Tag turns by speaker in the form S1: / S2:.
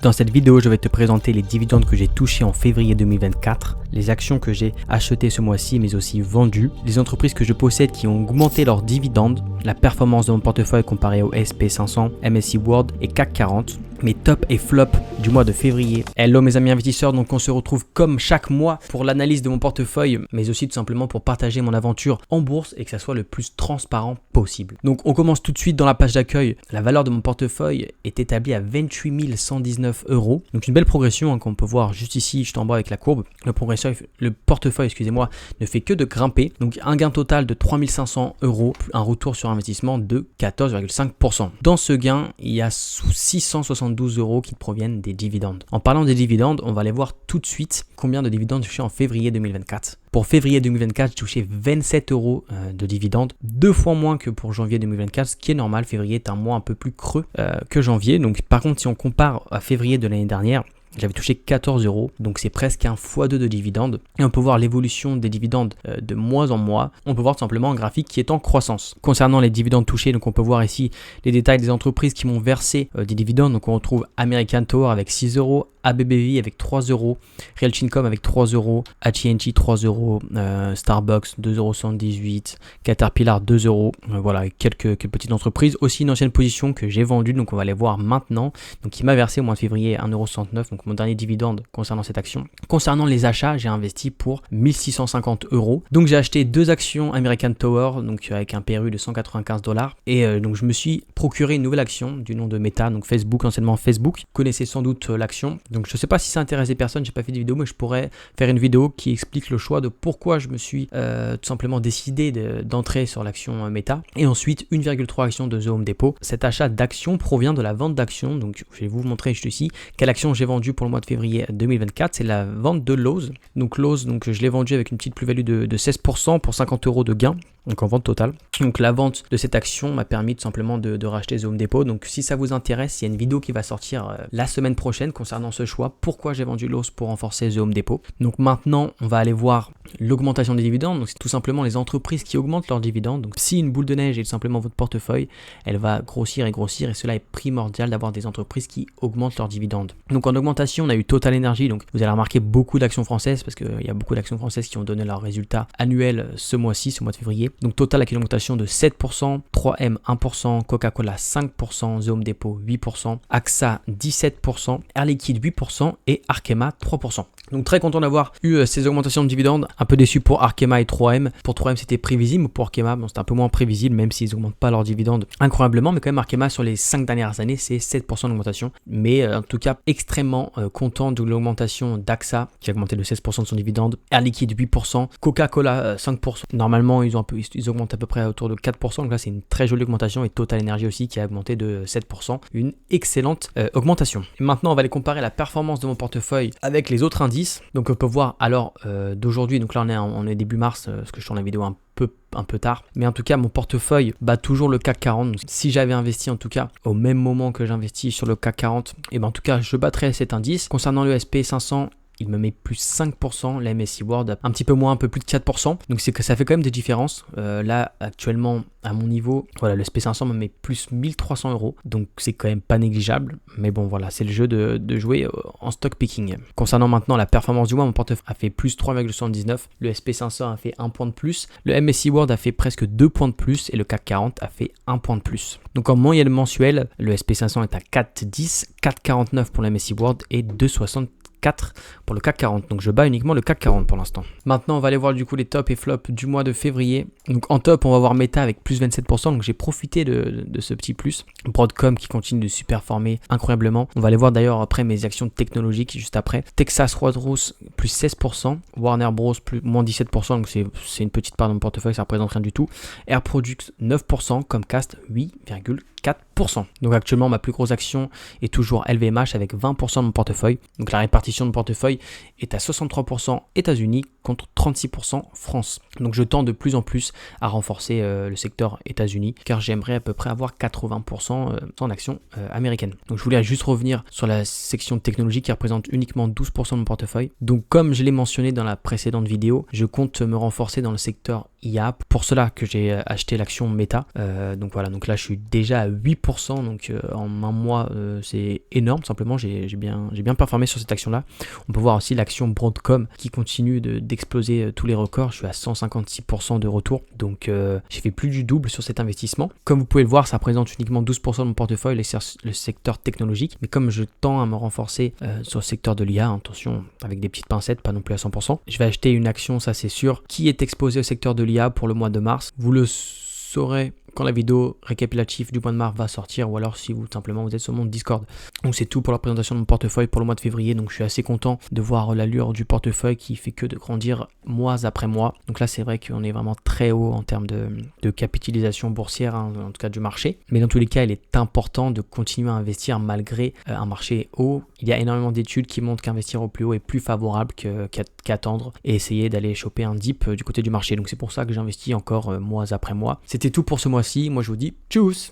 S1: Dans cette vidéo, je vais te présenter les dividendes que j'ai touchés en février 2024, les actions que j'ai achetées ce mois-ci mais aussi vendues, les entreprises que je possède qui ont augmenté leurs dividendes, la performance de mon portefeuille comparé au SP500, MSCI World et CAC 40, mes tops et flops du mois de février. Hello mes amis investisseurs, donc on se retrouve comme chaque mois pour l'analyse de mon portefeuille, mais aussi tout simplement pour partager mon aventure en bourse et que ça soit le plus transparent possible. Donc on commence tout de suite dans la page d'accueil. La valeur de mon portefeuille est établie à 28 119 €. Donc une belle progression qu'on peut voir juste ici, juste en bas avec la courbe. Le portefeuille, ne fait que de grimper. Donc un gain total de 3500 €, un retour sur investissement de 14,5%. Dans ce gain, il y a 672 € qui proviennent des dividendes. En parlant des dividendes, on va aller voir tout de suite combien de dividendes j'ai touché en février 2024. Pour février 2024, j'ai touché 27 € de dividendes, 2 fois moins que pour janvier 2024, ce qui est normal. Février est un mois un peu plus creux que janvier. Donc par contre, si on compare à février de l'année dernière, j'avais touché 14 €, donc c'est presque un x2 de dividendes. Et on peut voir l'évolution des dividendes de mois en mois. On peut voir tout simplement un graphique qui est en croissance. Concernant les dividendes touchés, donc on peut voir ici les détails des entreprises qui m'ont versé des dividendes. Donc on retrouve American Tower avec 6 €, ABBV avec 3 €, Realty Income avec 3 €, AT&T 3 €, Starbucks 2,78 €, Caterpillar 2 €. Voilà, quelques petites entreprises. Aussi une ancienne position que j'ai vendue, donc on va aller voir maintenant. Donc qui m'a versé au mois de février 1,69 €, donc mon dernier dividende concernant cette action. Concernant les achats, j'ai investi pour 1650 €. Donc j'ai acheté 2 actions American Tower, donc avec un PRU de 195 $. Et donc je me suis procuré une nouvelle action du nom de Meta, donc Facebook, anciennement Facebook. Vous connaissez sans doute l'action. Donc je ne sais pas si ça intéresse des personnes, j'ai pas fait de vidéo, mais je pourrais faire une vidéo qui explique le choix de pourquoi je me suis tout simplement décidé d'entrer sur l'action Meta. Et ensuite 1,3 actions de The Home Depot. Cet achat d'actions provient de la vente d'actions. Donc je vais vous montrer juste ici quelle action j'ai vendue pour le mois de février 2024. C'est la vente de Lowe's. Donc Lowe's, je l'ai vendu avec une petite plus-value de 16% pour 50 € de gain. Donc en vente totale. Donc la vente de cette action m'a permis tout simplement de racheter The Home Depot. Donc si ça vous intéresse, il y a une vidéo qui va sortir la semaine prochaine concernant ce choix. Pourquoi j'ai vendu Lowe's pour renforcer The Home Depot. Donc maintenant, on va aller voir l'augmentation des dividendes. Donc c'est tout simplement les entreprises qui augmentent leurs dividendes. Donc si une boule de neige est tout simplement votre portefeuille, elle va grossir et grossir. Et cela est primordial d'avoir des entreprises qui augmentent leurs dividendes. Donc en augmentation, on a eu Total Energy. Donc vous allez remarquer beaucoup d'actions françaises parce qu'il y a beaucoup d'actions françaises qui ont donné leurs résultats annuels ce mois-ci, ce mois de février. Donc Total avec une augmentation de 7%, 3M 1%, Coca-Cola 5%, The Home Depot 8%, AXA 17%, Air Liquide 8% et Arkema 3%. Donc très content d'avoir eu ces augmentations de dividendes. Un peu déçu pour Arkema et 3M. Pour 3M c'était prévisible, pour Arkema c'était un peu moins prévisible même s'ils n'augmentent pas leurs dividendes incroyablement. Mais quand même Arkema sur les 5 dernières années c'est 7% d'augmentation. Mais en tout cas extrêmement content de l'augmentation d'AXA qui a augmenté de 16% de son dividende. Air Liquide 8%, Coca-Cola 5%. Normalement ils augmentent à peu près autour de 4%. Donc là c'est une très jolie augmentation. Et Total Energy aussi qui a augmenté de 7%. Une excellente augmentation. Et maintenant on va aller comparer la performance de mon portefeuille avec les autres indices. Donc on peut voir alors d'aujourd'hui, donc là on est début mars, parce que je tourne la vidéo un peu tard, mais en tout cas mon portefeuille bat toujours le CAC 40. Donc, si j'avais investi en tout cas au même moment que j'investis sur le CAC 40, et ben en tout cas je battrais cet indice. Concernant le SP500, il me met plus 5%, la MSCI World un petit peu moins, un peu plus de 4%. Donc c'est que ça fait quand même des différences. Là actuellement à mon niveau, voilà, le SP500 me met plus 1300 €. Donc c'est quand même pas négligeable. Mais bon voilà, c'est le jeu de jouer en stock picking. Concernant maintenant la performance du mois, mon portefeuille a fait plus 3,79. Le SP500 a fait 1 point de plus. Le MSCI World a fait presque 2 points de plus. Et le CAC 40 a fait 1 point de plus. Donc en moyenne mensuelle, le SP500 est à 4,10, 4,49 pour le MSCI World et 2,64 pour le CAC 40. Donc je bats uniquement le CAC 40 pour l'instant. Maintenant on va aller voir du coup les tops et flops du mois de février. Donc en top on va voir Meta avec plus 27%. Donc j'ai profité de ce petit plus. Broadcom qui continue de se performer incroyablement. On va aller voir d'ailleurs après mes actions technologiques juste après. Texas Roadhouse plus 16%. Warner Bros plus moins 17%. Donc c'est une petite part de mon portefeuille, ça représente rien du tout. Air Products 9%. Comcast 8,4%. Donc actuellement ma plus grosse action est toujours LVMH avec 20% de mon portefeuille. Donc la répartition de mon portefeuille est à 63% États-Unis contre 36% France. Donc je tends de plus en plus à renforcer le secteur États-Unis car j'aimerais à peu près avoir 80% en actions américaines. Donc je voulais juste revenir sur la section technologie qui représente uniquement 12% de mon portefeuille. Donc comme je l'ai mentionné dans la précédente vidéo, je compte me renforcer dans le secteur IA. Pour cela que j'ai acheté l'action Meta. Donc voilà, donc là je suis déjà à 8%, donc en un mois c'est énorme, simplement j'ai bien performé sur cette action là. On peut voir aussi l'action Broadcom qui continue d'exploser tous les records. Je suis à 156% de retour, donc j'ai fait plus du double sur cet investissement. Comme vous pouvez le voir, ça représente uniquement 12% de mon portefeuille, le secteur technologique, mais comme je tends à me renforcer sur le secteur de l'IA, attention avec des petites pincettes, pas non plus à 100%, je vais acheter une action, ça c'est sûr, qui est exposée au secteur de l'IA pour le mois de mars. Vous le saurez quand la vidéo récapitulative du mois de mars va sortir, ou alors si vous simplement vous êtes sur mon Discord. Donc c'est tout pour la présentation de mon portefeuille pour le mois de février. Donc je suis assez content de voir l'allure du portefeuille qui fait que de grandir mois après mois. Donc là c'est vrai qu'on est vraiment très haut en termes de capitalisation boursière, hein, en tout cas du marché. Mais dans tous les cas, il est important de continuer à investir malgré un marché haut. Il y a énormément d'études qui montrent qu'investir au plus haut est plus favorable qu'attendre et essayer d'aller choper un dip du côté du marché. Donc c'est pour ça que j'investis encore mois après mois. C'était tout pour ce mois-ci. Moi je vous dis tchuss!